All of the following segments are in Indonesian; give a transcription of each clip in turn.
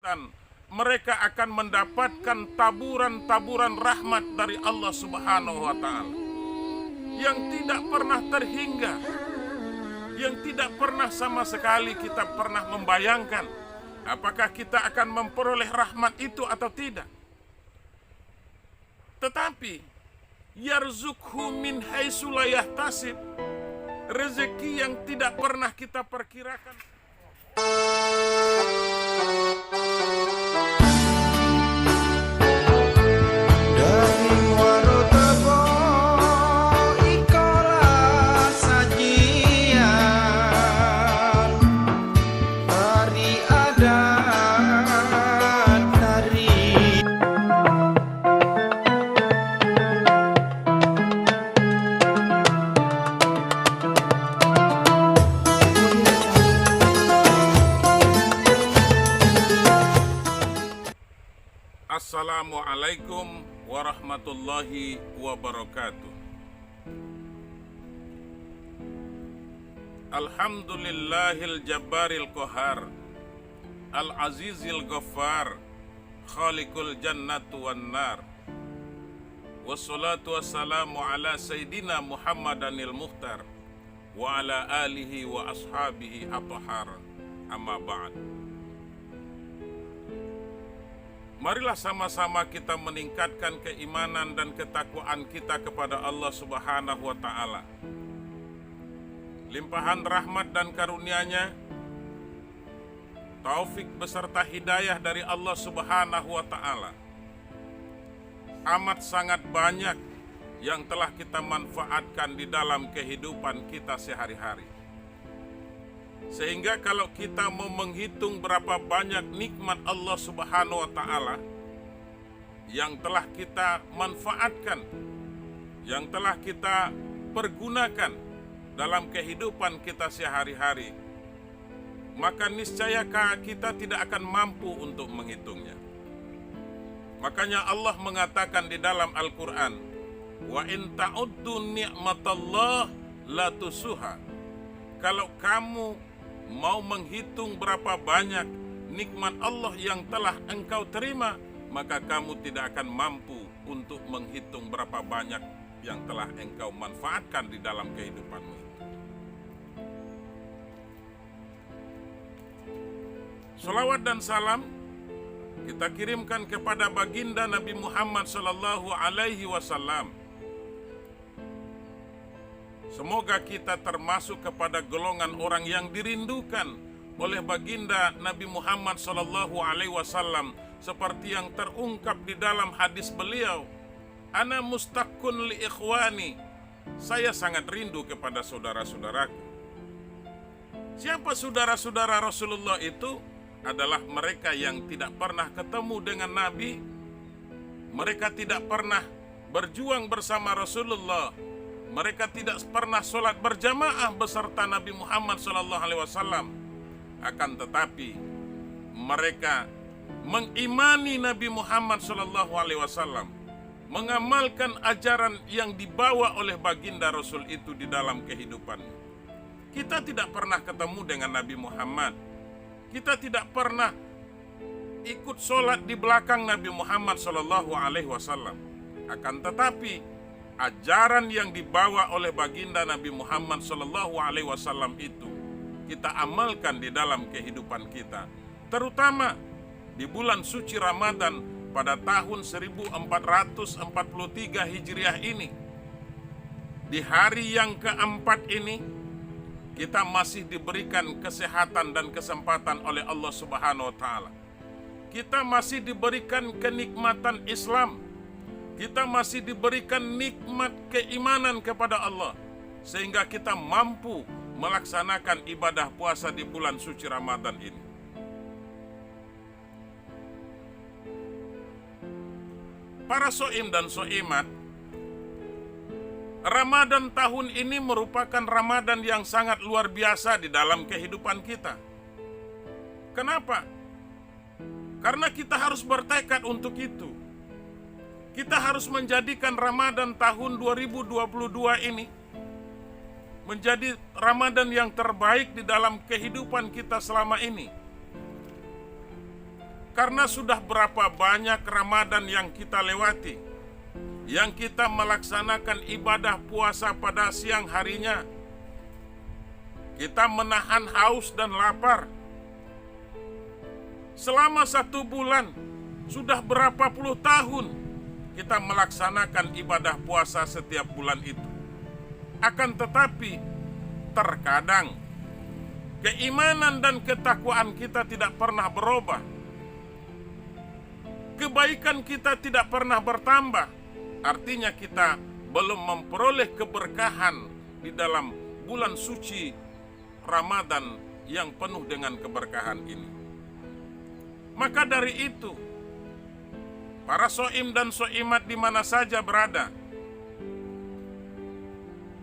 dan mereka akan mendapatkan taburan-taburan rahmat dari Allah Subhanahu wa taala yang tidak pernah terhingga, yang tidak pernah sama sekali kita pernah membayangkan apakah kita akan memperoleh rahmat itu atau tidak. Tetapi yarzukhu min haitsu la yahtasib, rezeki yang tidak pernah kita perkirakan. Assalamualaikum warahmatullahi wabarakatuh. Alhamdulillahil jabbaril qahar, al-azizil ghaffar, khaliqul jannatu wan nar. Wassalatu wassalamu ala sayyidina Muhammadanil mukhtar wa ala alihi wa ashabihi athhar. Amma ba'd. Marilah sama-sama kita meningkatkan keimanan dan ketakwaan kita kepada Allah Subhanahu wa taala. Limpahan rahmat dan karunia-Nya, taufik beserta hidayah dari Allah Subhanahu wa taala amat sangat banyak yang telah kita manfaatkan di dalam kehidupan kita sehari-hari. Sehingga kalau kita mau menghitung berapa banyak nikmat Allah Subhanahu wa taala yang telah kita manfaatkan, yang telah kita pergunakan dalam kehidupan kita sehari-hari, maka niscaya kita tidak akan mampu untuk menghitungnya. Makanya Allah mengatakan di dalam Al-Quran, wa in ta'uddu ni'matallah la tusuha. Kalau kamu mau menghitung berapa banyak nikmat Allah yang telah engkau terima, maka kamu tidak akan mampu untuk menghitung berapa banyak yang telah engkau manfaatkan di dalam kehidupanmu itu. Salawat dan salam kita kirimkan kepada baginda Nabi Muhammad sallallahu alaihi wasallam. Semoga kita termasuk kepada golongan orang yang dirindukan oleh baginda Nabi Muhammad sallallahu alaihi wasallam seperti yang terungkap di dalam hadis beliau, ana mustaqun li ikhwani, saya sangat rindu kepada saudara-saudaraku. Siapa saudara-saudara Rasulullah itu? Adalah mereka yang tidak pernah ketemu dengan Nabi, mereka tidak pernah berjuang bersama Rasulullah, mereka tidak pernah sholat berjamaah beserta Nabi Muhammad SAW. Akan tetapi mereka mengimani Nabi Muhammad SAW, mengamalkan ajaran yang dibawa oleh baginda Rasul itu di dalam kehidupannya. Kita tidak pernah ketemu dengan Nabi Muhammad, kita tidak pernah ikut sholat di belakang Nabi Muhammad SAW. Akan tetapi ajaran yang dibawa oleh baginda Nabi Muhammad SAW itu kita amalkan di dalam kehidupan kita, terutama di bulan suci Ramadan pada tahun 1443 Hijriah ini. Di hari yang keempat ini kita masih diberikan kesehatan dan kesempatan oleh Allah Subhanahu wa taala. Kita masih diberikan kenikmatan Islam. Kita masih diberikan nikmat keimanan kepada Allah, sehingga kita mampu melaksanakan ibadah puasa di bulan suci Ramadan ini. Para soim dan soimat, Ramadan tahun ini merupakan Ramadan yang sangat luar biasa di dalam kehidupan kita. Kenapa? Karena kita harus bertekad untuk itu. Kita harus menjadikan Ramadan tahun 2022 ini menjadi Ramadan yang terbaik di dalam kehidupan kita selama ini. Karena sudah berapa banyak Ramadan yang kita lewati, yang kita melaksanakan ibadah puasa pada siang harinya, kita menahan haus dan lapar. Selama 1 bulan, sudah berapa puluh tahun kita melaksanakan ibadah puasa setiap bulan itu. Akan tetapi, terkadang keimanan dan ketakwaan kita tidak pernah berubah. Kebaikan kita tidak pernah bertambah. Artinya kita belum memperoleh keberkahan di dalam bulan suci Ramadan yang penuh dengan keberkahan ini. Maka dari itu, para soim dan soimat di mana saja berada,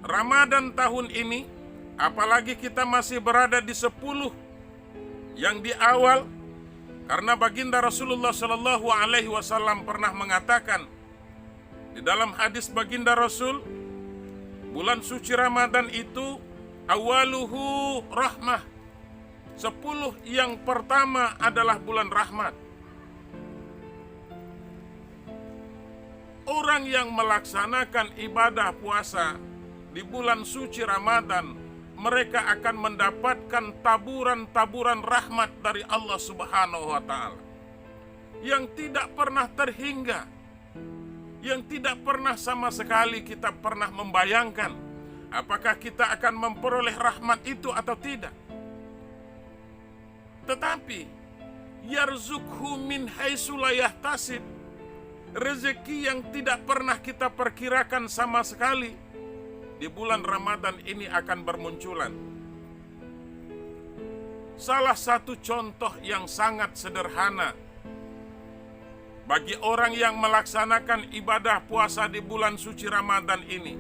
Ramadan tahun ini, apalagi kita masih berada di 10 yang di awal, karena baginda Rasulullah Shallallahu Alaihi Wasallam pernah mengatakan di dalam hadis baginda Rasul, bulan suci Ramadan itu awaluhu rahmah. 10 yang pertama adalah bulan rahmat. Orang yang melaksanakan ibadah puasa di bulan suci Ramadan, mereka akan mendapatkan taburan-taburan rahmat dari Allah Subhanahu wa Ta'ala yang tidak pernah terhingga, yang tidak pernah sama sekali kita pernah membayangkan apakah kita akan memperoleh rahmat itu atau tidak. Tetapi yarzukhu min haitsu la yahtasib, rezeki yang tidak pernah kita perkirakan sama sekali di bulan Ramadan ini akan bermunculan. Salah satu contoh yang sangat sederhana bagi orang yang melaksanakan ibadah puasa di bulan suci Ramadan ini,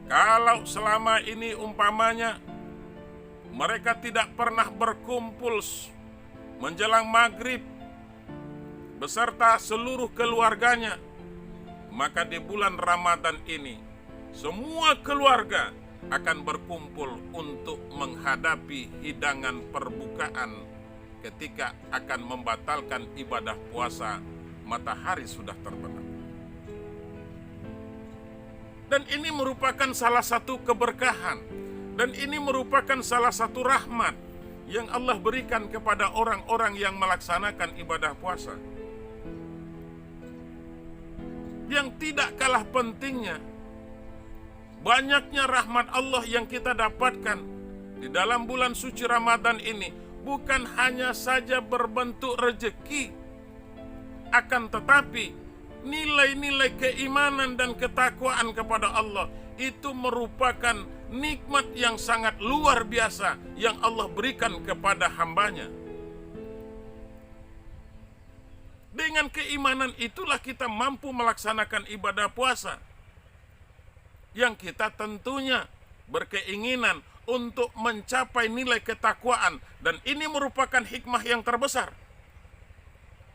kalau selama ini umpamanya mereka tidak pernah berkumpul menjelang maghrib beserta seluruh keluarganya, maka di bulan Ramadan ini semua keluarga akan berkumpul untuk menghadapi hidangan perbukaan ketika akan membatalkan ibadah puasa matahari sudah terbenam. Dan ini merupakan salah satu keberkahan, dan ini merupakan salah satu rahmat yang Allah berikan kepada orang-orang yang melaksanakan ibadah puasa. Yang tidak kalah pentingnya, banyaknya rahmat Allah yang kita dapatkan di dalam bulan suci Ramadan ini bukan hanya saja berbentuk rezeki, akan tetapi nilai-nilai keimanan dan ketakwaan kepada Allah itu merupakan nikmat yang sangat luar biasa yang Allah berikan kepada hambanya. Dengan keimanan itulah kita mampu melaksanakan ibadah puasa, yang kita tentunya berkeinginan untuk mencapai nilai ketakwaan, dan ini merupakan hikmah yang terbesar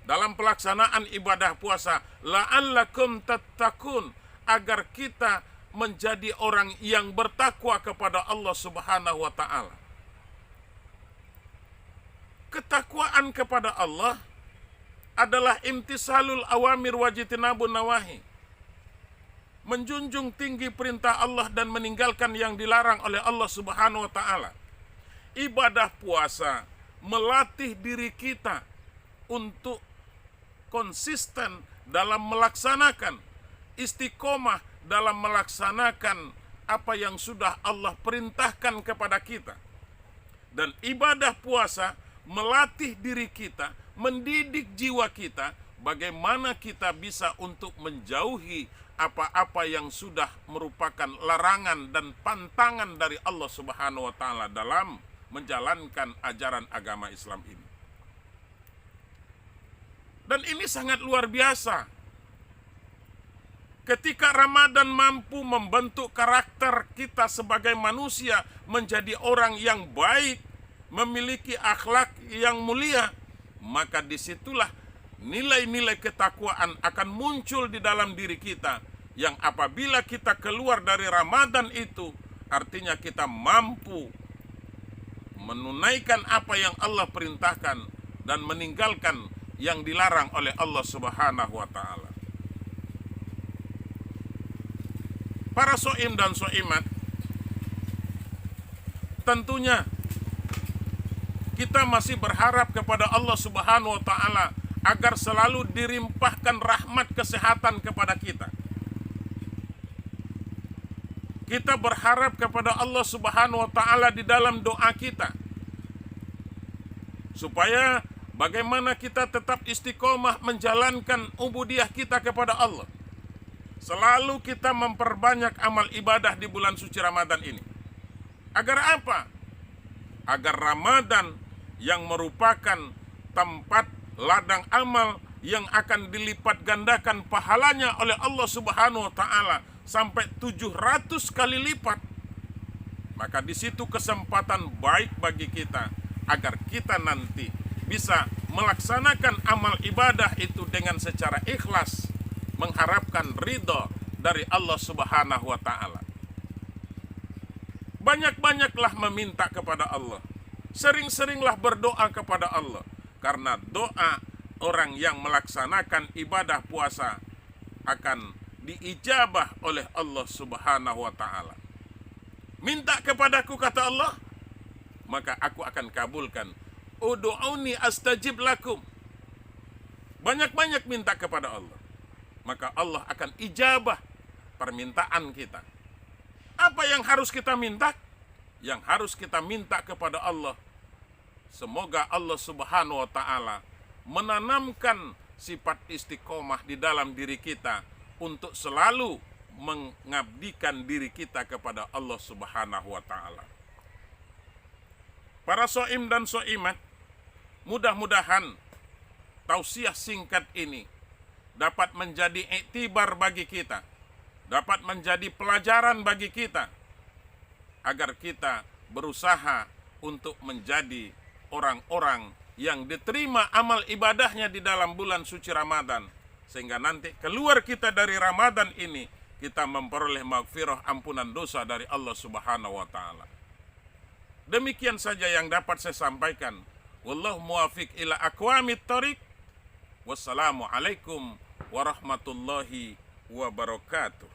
dalam pelaksanaan ibadah puasa, la'allakum tattaqun, agar kita menjadi orang yang bertakwa kepada Allah Subhanahu wa Ta'ala. Ketakwaan kepada Allah adalah imtisalul awamir wajtinabun nawahi, menjunjung tinggi perintah Allah dan meninggalkan yang dilarang oleh Allah Subhanahu wa Ta'ala. Ibadah puasa melatih diri kita untuk konsisten dalam melaksanakan, istiqomah dalam melaksanakan apa yang sudah Allah perintahkan kepada kita. Dan ibadah puasa melatih diri kita, mendidik jiwa kita, bagaimana kita bisa untuk menjauhi apa-apa yang sudah merupakan larangan dan pantangan dari Allah Subhanahu wa Ta'ala dalam menjalankan ajaran agama Islam ini. Dan ini sangat luar biasa. Ketika Ramadan mampu membentuk karakter kita sebagai manusia menjadi orang yang baik, memiliki akhlak yang mulia, maka disitulah nilai-nilai ketakwaan akan muncul di dalam diri kita, yang apabila kita keluar dari Ramadan itu, artinya kita mampu menunaikan apa yang Allah perintahkan, dan meninggalkan yang dilarang oleh Allah Subhanahu wa taala. Para soim dan soimat, tentunya kita masih berharap kepada Allah Subhanahu wa taala agar selalu dilimpahkan rahmat kesehatan kepada kita. Kita berharap kepada Allah Subhanahu wa taala di dalam doa kita, supaya bagaimana kita tetap istiqomah menjalankan ubudiyah kita kepada Allah. Selalu kita memperbanyak amal ibadah di bulan suci Ramadan ini. Agar apa? Agar Ramadan yang merupakan tempat ladang amal yang akan dilipat gandakan pahalanya oleh Allah Subhanahu wa taala sampai 700 kali lipat. Maka di situ kesempatan baik bagi kita agar kita nanti bisa melaksanakan amal ibadah itu dengan secara ikhlas, mengharapkan ridho dari Allah Subhanahu wa taala. Banyak-banyaklah meminta kepada Allah. Sering-seringlah berdoa kepada Allah. Karena doa orang yang melaksanakan ibadah puasa akan diijabah oleh Allah Subhanahu wa taala. Minta kepadaku, kata Allah, maka aku akan kabulkan. Ud'uni astajib lakum. Banyak-banyak minta kepada Allah, maka Allah akan ijabah permintaan kita. Apa yang harus kita minta? Yang harus kita minta kepada Allah, semoga Allah Subhanahu wa taala menanamkan sifat istiqomah di dalam diri kita untuk selalu mengabdikan diri kita kepada Allah Subhanahu wa taala. Para soim dan soimat, mudah-mudahan tausiah singkat ini dapat menjadi iktibar bagi kita, dapat menjadi pelajaran bagi kita, agar kita berusaha untuk menjadi orang-orang yang diterima amal ibadahnya di dalam bulan suci Ramadan, sehingga nanti keluar kita dari Ramadan ini kita memperoleh maghfirah, ampunan dosa dari Allah Subhanahu wa taala. Demikian saja yang dapat saya sampaikan. Wallahu muwafiq ila aqwamit thoriq. Wassalamualaikum warahmatullahi wabarakatuh.